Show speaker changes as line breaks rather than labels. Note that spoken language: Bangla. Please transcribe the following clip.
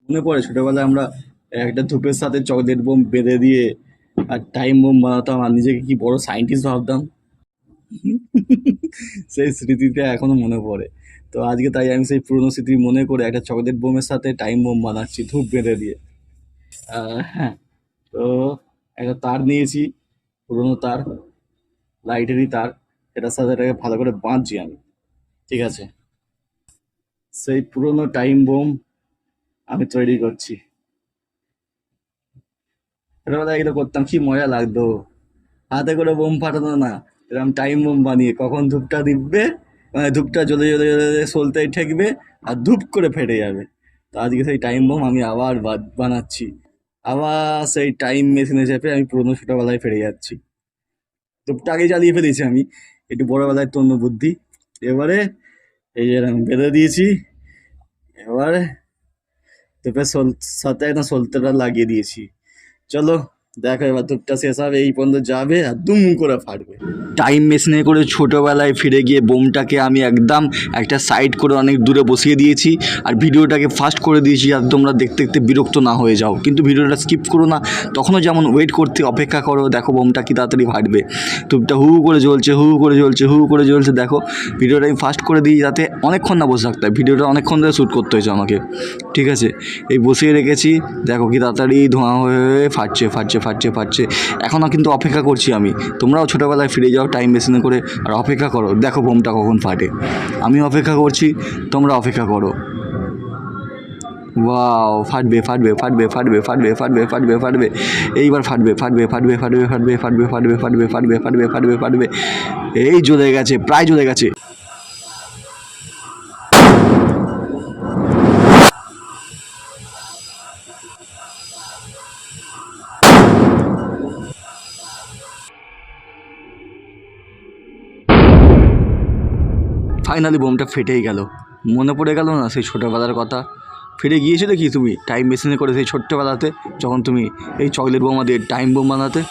মনে পড়ে ছোটবেলায় আমরা একটা ধূপের সাথে চকলেট বোম বেঁধে দিয়ে আর টাইম বোম বানাতাম আর নিজেকে কি বড় সায়েন্টিস্ট ভাবতাম। সেই স্মৃতিটা এখনো মনে পড়ে। তো আজকে তাই আমি সেই পুরনো স্মৃতি মনে করে একটা চকলেট বোমের সাথে টাইম বোম বানাচ্ছি ধূপ বেঁধে দিয়ে। হ্যাঁ, তো একটা তার নিয়েছি, পুরোনো তার, লাইটেরই তার, এটার সাথে এটাকে ভালো করে বাঁধছি আমি। ঠিক আছে, সেই পুরোনো টাইম বোম আমি তৈরি করছি। ছোটবেলায় এগুলো করতাম, কি মজা লাগতো। হাতে করে বোম ফাটানো না, এরকম টাইম বোম বানিয়ে কখন ধূপটা দিবে, মানে ধূপটা জ্বলে জ্বলে জ্বলে জ্বলে সলতেই ঠেকবে আর ধূপ করে ফেটে যাবে। তো আজকে সেই টাইম বোম আমি আবার বানাচ্ছি। আবার সেই টাইম মেশিনে চেপে আমি পুরোনো ছোটবেলায় ফিরে যাচ্ছি। ধূপটা আগে জ্বালিয়ে ফেলেছি আমি, একটু বড়বেলায় তন্য বুদ্ধি। এবারে এই যে এরকম বেঁধে দিয়েছি। এবারে ধূপের সাথে একটা সলতেটা লাগিয়ে দিয়েছি। চলো দেখো এবার ধূপটা শেষ হবে, এই পর্যন্ত যাবে আর দুম করে ফাটবে। টাইম মেশিনে করে ছোটোবেলায় ফিরে গিয়ে বোমটাকে আমি একদম একটা সাইড করে অনেক দূরে বসিয়ে দিয়েছি আর ভিডিওটাকে ফাস্ট করে দিয়েছি যাতে তোমরা দেখতে দেখতে বিরক্ত না হয়ে যাও। কিন্তু ভিডিওটা স্কিপ করো না, তখনও যেমন ওয়েট করতে অপেক্ষা করো। দেখো বোমটা কি তাড়াতাড়ি ফাটবে, ধূপটা হু হু করে জ্বলছে, হু হু করে জ্বলছে, হু হু করে জ্বলছে। দেখো ভিডিওটা আমি ফাস্ট করে দিই যাতে অনেকক্ষণ না বসে থাকতে হয়, ভিডিওটা অনেকক্ষণ ধরে শ্যুট করতে হয়েছে আমাকে। ঠিক আছে, এই বসিয়ে রেখেছি, দেখো কি তাড়াতাড়ি ধোঁয়া হয়ে হয়ে ফাটছে ফাটছে ফাটছে ফাটছে। এখনও কিন্তু অপেক্ষা করছি আমি, তোমরাও ছোটোবেলায় ফিরে যাও টাইম মেশিনে করে আর অপেক্ষা করো, দেখো বোমটা কখন ফাটে। আমি অপেক্ষা করছি, তোমরা অপেক্ষা করো। ওয়াও, ফাটবে ফাটবে ফাটবে ফাটবে ফাটবে ফাটবে ফাটবে ফাটবে, এইবার ফাটবে ফাটবে ফাটবে ফাটবে ফাটবে ফাটবে ফাটবে ফাটবে ফাটবে ফাটবে ফাটবে ফাটবে। এই জ্বলে গেছে, প্রায় জ্বলে গেছে। ফাইনালি বোমটা ফেটেই গেল। মনে পড়ে গেল না সেই ছোটোবেলার কথা? ফিরে গিয়েছিলে কি তুমি টাইম মেশিনে করে সেই ছোট্টবেলাতে, যখন তুমি এই চকলেট বোমা দিয়ে টাইম বোম বানাতে?